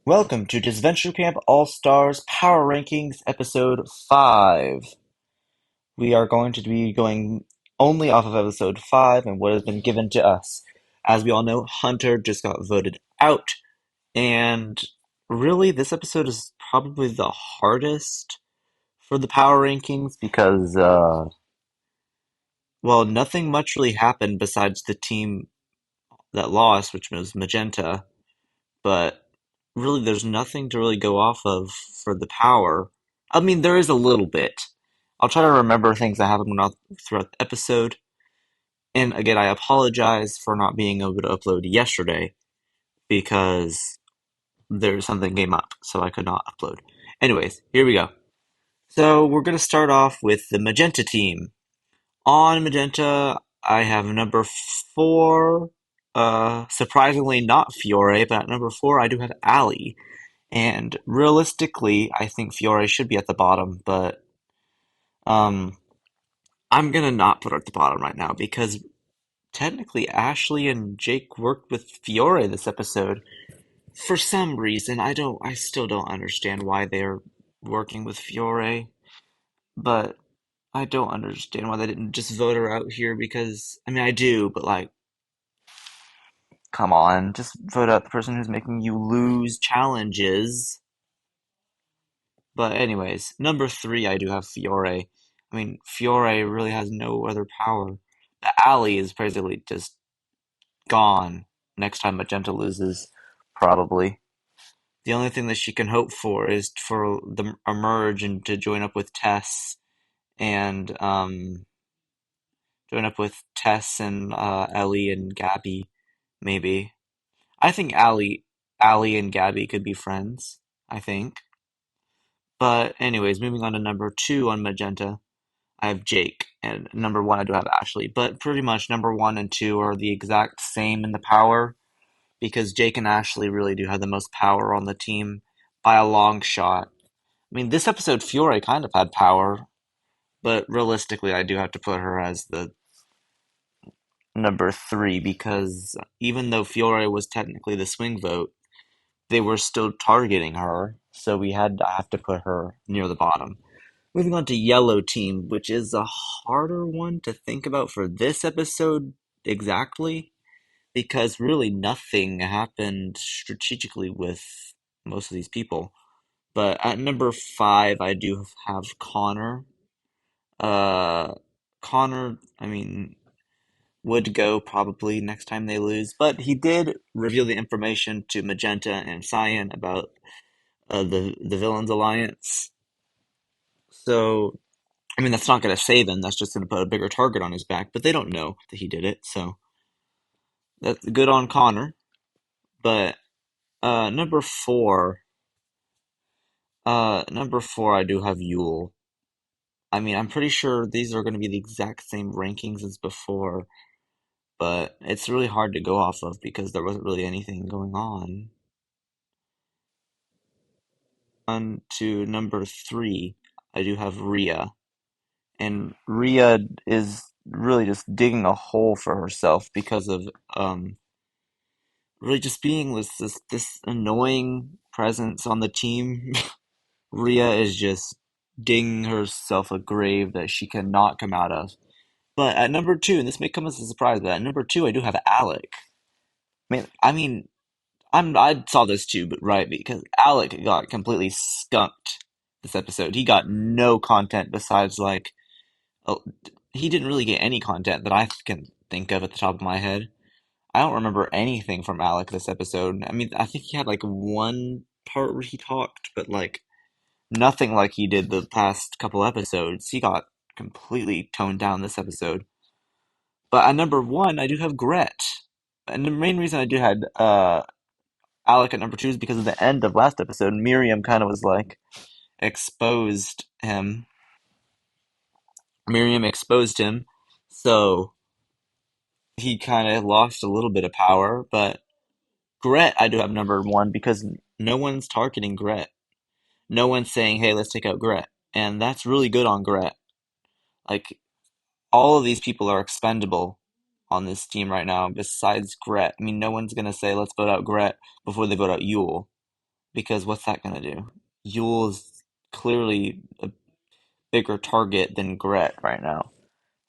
Welcome to Disventure Camp All Stars Power Rankings Episode 5. We are going to be going only off of Episode 5 and what has been given to us. As we all know, Hunter just got voted out, and really, this episode is probably the hardest for the Power Rankings because, well, nothing much really happened besides the team that lost, which was Magenta. But really there's nothing to really go off of for the power. I mean, there is a little bit. I'll try to remember things that happened throughout the episode. And again, I apologize for not being able to upload yesterday because something came up, so I could not upload. Anyways, here we go. So we're going to start off with the Magenta team. On Magenta, I have number 4. Surprisingly, not Fiore, but at number 4, I do have Ali. And realistically, I think Fiore should be at the bottom, but um, I'm gonna not put her at the bottom right now because technically Ashley and Jake worked with Fiore this episode. For some reason, I still don't understand why they're working with Fiore, but I don't understand why they didn't just vote her out here because, I mean, I do, but like, come on, just vote out the person who's making you lose challenges. But anyways, number 3, I do have Fiore. I mean, Fiore really has no other power. The alley is basically just gone next time Magenta loses, probably. The only thing that she can hope for is for the emerge and to join up with Tess and Ellie and Gabby, maybe. I think Allie and Gabby could be friends. I think. But anyways, moving on to number 2 on Magenta. I have Jake, and number 1 I do have Ashley. But pretty much number 1 and 2 are the exact same in the power because Jake and Ashley really do have the most power on the team by a long shot. I mean, this episode Fiore kind of had power, but realistically, I do have to put her as the number 3 because even though Fiore was technically the swing vote, they were still targeting her, so I have to put her near the bottom. Moving on to Yellow Team, which is a harder one to think about for this episode exactly, because really nothing happened strategically with most of these people. But at number 5, I do have Connor. Uh, Connor, I mean, would go probably next time they lose, but he did reveal the information to Magenta and Cyan about the Villains Alliance. So I mean, that's not going to save him. That's just going to put a bigger target on his back. But they don't know that he did it, so that's good on Connor. But number 4, I do have Yule. I mean, I'm pretty sure these are going to be the exact same rankings as before, but it's really hard to go off of because there wasn't really anything going on. On to number 3, I do have Rhea, and Rhea is really just digging a hole for herself because of really just being this annoying presence on the team. Rhea is just digging herself a grave that she cannot come out of. But at number 2, and this may come as a surprise, but at number 2 I do have Alec. I saw this too, but right, because Alec got completely skunked this episode. He got no content besides like, oh, he didn't really get any content that I can think of at the top of my head. I don't remember anything from Alec this episode. I mean, I think he had like one part where he talked, but like nothing like he did the past couple episodes. He got completely toned down this episode. But at number 1, I do have Gret. And the main reason I do had Alec at number 2 is because of the end of last episode. Miriam kind of was like exposed him. Miriam exposed him, so he kind of lost a little bit of power, but Gret, I do have number 1 because no one's targeting Gret. No one's saying, hey, let's take out Gret. And that's really good on Gret. Like, all of these people are expendable on this team right now, besides Gret. I mean, no one's going to say, let's vote out Gret before they vote out Yule. because what's that gonna do? Yule is clearly a bigger target than Gret right now.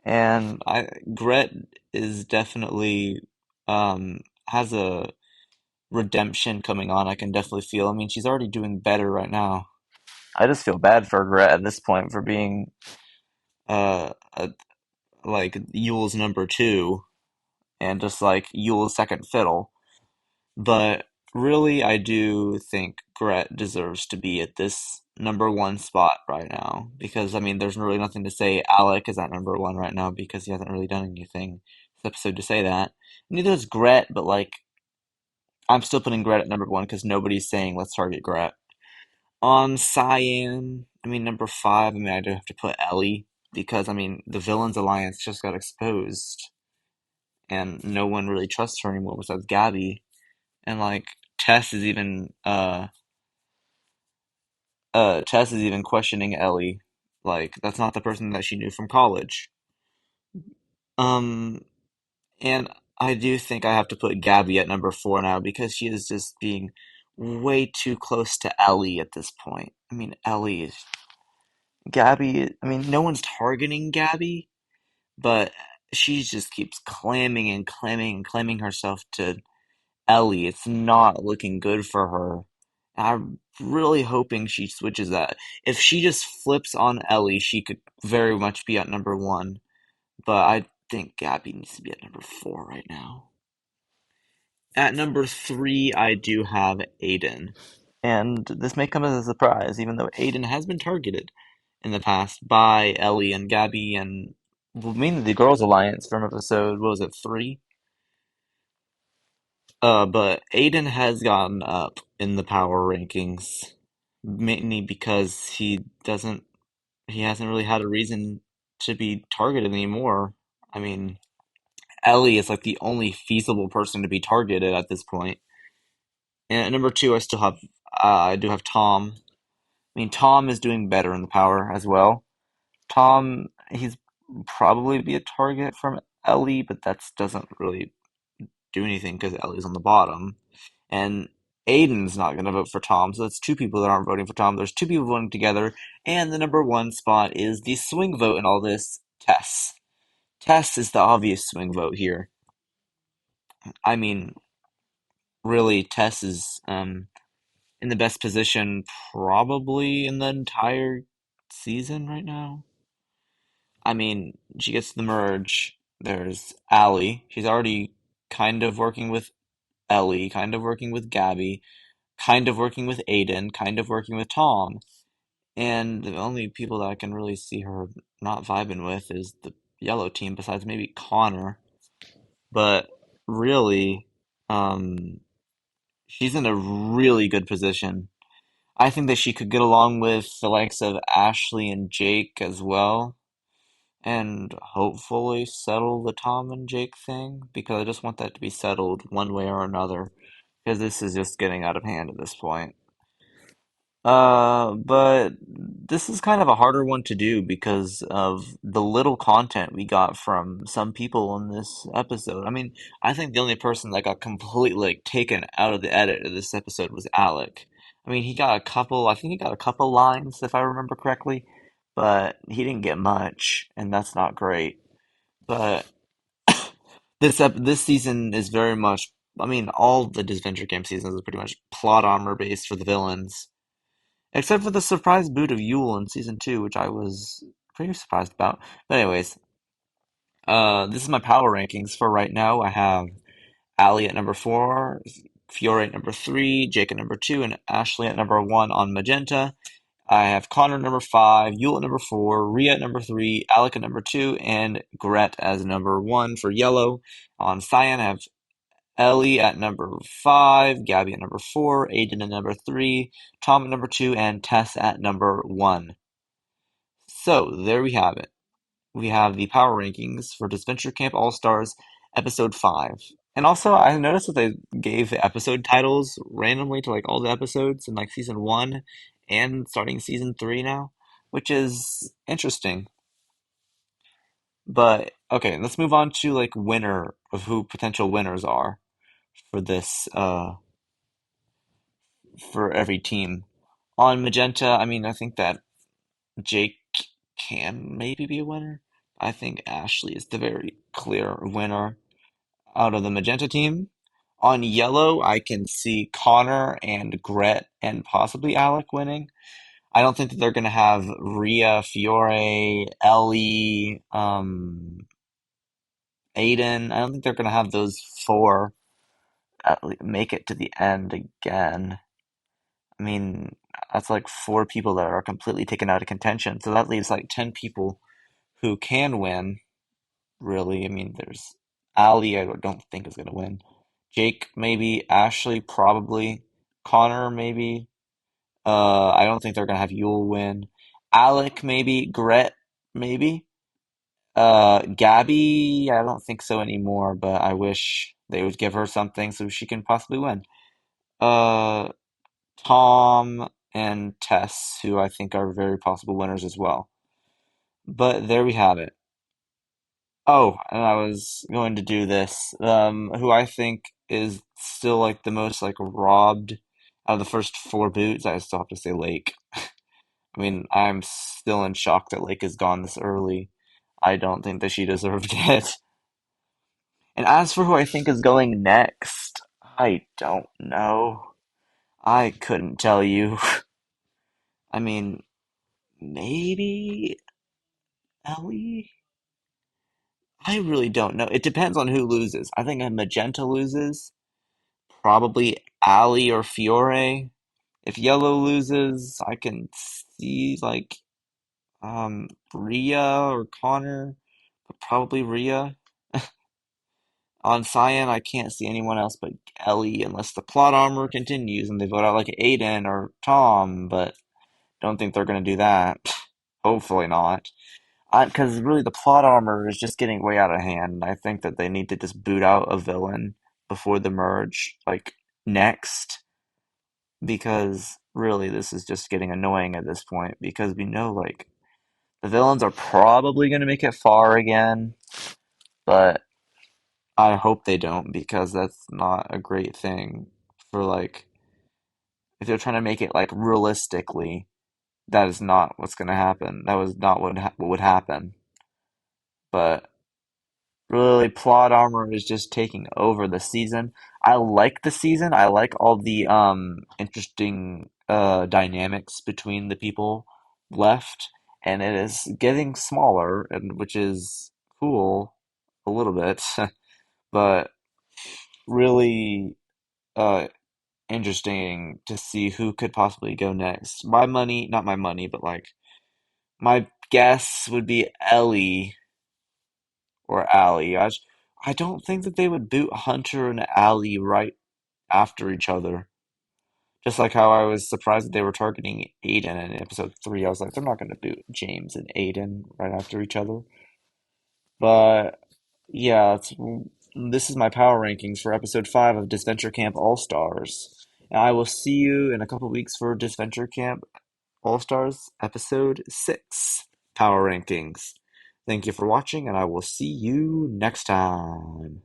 And Gret is definitely has a redemption coming on. I can definitely feel. I mean, she's already doing better right now. I just feel bad for Gret at this point for being a, like Yule's number two and just like Yule's second fiddle. But really, I do think Gret deserves to be at this number one spot right now because I mean, there's really nothing to say Alec is at number one right now because he hasn't really done anything this episode to say that. Neither is Gret, but like I'm still putting Gret at number one because nobody's saying let's target Gret. On Cyan, I mean number five. I mean I do have to put Ellie because I mean the villains alliance just got exposed and no one really trusts her anymore besides Gabby. And like Tess is even questioning Ellie. Like that's not the person that she knew from college. Um and I do think I have to put Gabby at number four now because she is just being way too close to Ellie at this point. I mean Ellie is Gabby, I mean no one's targeting Gabby, but she just keeps clamming and clamming and clamming herself to Ellie. It's not looking good for her. I'm really hoping she switches that. If she just flips on Ellie, she could very much be at number one. But I think Gabby needs to be at number four right now. At number three, I do have Aiden. And this may come as a surprise, even though Aiden has been targeted in the past by Ellie and Gabby and well, mainly the Girls Alliance from episode, what was it, three? But Aiden has gotten up in the power rankings, mainly because he hasn't really had a reason to be targeted anymore. I mean, Ellie is like the only feasible person to be targeted at this point. And at number two, I do have Tom. I mean, Tom is doing better in the power as well. Tom, he's probably be a target from Ellie, but that doesn't really do anything because Ellie's on the bottom. And Aiden's not going to vote for Tom, so that's two people that aren't voting for Tom. There's two people voting together, and the number one spot is the swing vote in all this, Tess. Tess is the obvious swing vote here. I mean, really, Tess is in the best position probably in the entire season right now. I mean, she gets the merge. There's Allie. She's already kind of working with Ellie, kind of working with Gabby, kind of working with Aiden, kind of working with Tom. And the only people that I can really see her not vibing with is the yellow team, besides maybe Connor. But really, um, she's in a really good position. I think that she could get along with the likes of Ashley and Jake as well, and hopefully settle the Tom and Jake thing, because I just want that to be settled one way or another, because this is just getting out of hand at this point. But this is kind of a harder one to do because of the little content we got from some people in this episode. I mean, I think the only person that got completely like taken out of the edit of this episode was Alec. I mean, I think he got a couple lines if I remember correctly, but he didn't get much, and that's not great. But this season is very much, I mean, all the Disventure Camp seasons are pretty much plot armor based for the villains. Except for the surprise boot of Yule in season two, which I was pretty surprised about. But anyways, this is my power rankings for right now. I have Ali at number four, Fiore at number three, Jake at number two, and Ashley at number one on Magenta. I have Connor at number five, Yule at number four, Rhea at number three, Alec at number two, and Gret as number one for Yellow. On Cyan, I have Ellie at number five, Gabby at number four, Aiden at number three, Tom at number two, and Tess at number one. So there we have it. We have the power rankings for Disventure Camp All Stars episode five. And also, I noticed that they gave the episode titles randomly to like all the episodes in like season one and starting season three now, which is interesting. But okay, let's move on to like winner of who potential winners are for this for every team. On Magenta, I mean, I think that Jake can maybe be a winner. I think Ashley is the very clear winner out of the Magenta team. On Yellow, I can see Connor and Gret and possibly Alec winning. I don't think that they're going to have Rhea, Fiore, Ellie, Aiden. I don't think they're going to have those four make it to the end again. I mean, that's like four people that are completely taken out of contention. So that leaves like 10 people who can win, really. I mean, there's Ali, I don't think is going to win. Jake, maybe. Ashley, probably. Connor, maybe. I don't think they're going to have Yule win. Alec, maybe. Gret, maybe. Gabby, I don't think so anymore, but I wish they would give her something so she can possibly win. Uh, Tom and Tess, who I think are very possible winners as well. But there we have it. Oh, and I was going to do this. Who I think is still like the most like robbed out of the first four boots. I still have to say Lake. I mean, I'm still in shock that Lake is gone this early. I don't think that she deserved it. And as for who I think is going next, I don't know. I couldn't tell you. I mean, maybe Ellie? I really don't know. It depends on who loses. I think if Magenta loses, probably Ali or Fiore. If Yellow loses, I can see like Rhea or Connor, but probably Rhea. On Cyan, I can't see anyone else but Ellie unless the plot armor continues and they vote out like Aiden or Tom, but don't think they're gonna do that. Hopefully not. Because really, the plot armor is just getting way out of hand. I think that they need to just boot out a villain before the merge, like next, because really, this is just getting annoying at this point. Because we know, like, the villains are probably going to make it far again, but I hope they don't because that's not a great thing for, like, if they're trying to make it, like, realistically, that is not what's going to happen. That was not what would happen. But really, plot armor is just taking over the season. I like the season. I like all the interesting dynamics between the people left, and it is getting smaller, and which is cool a little bit, but really uh interesting to see who could possibly go next. My money, not my money, but like my guess would be Ellie or Allie. I don't think that they would boot Hunter and Allie right after each other. Just like how I was surprised that they were targeting Aiden in episode 3. I was like, they're not going to boot James and Aiden right after each other. But yeah, this is my power rankings for episode 5 of Disventure Camp All Stars. And I will see you in a couple weeks for Disventure Camp All Stars episode 6 power rankings. Thank you for watching, and I will see you next time.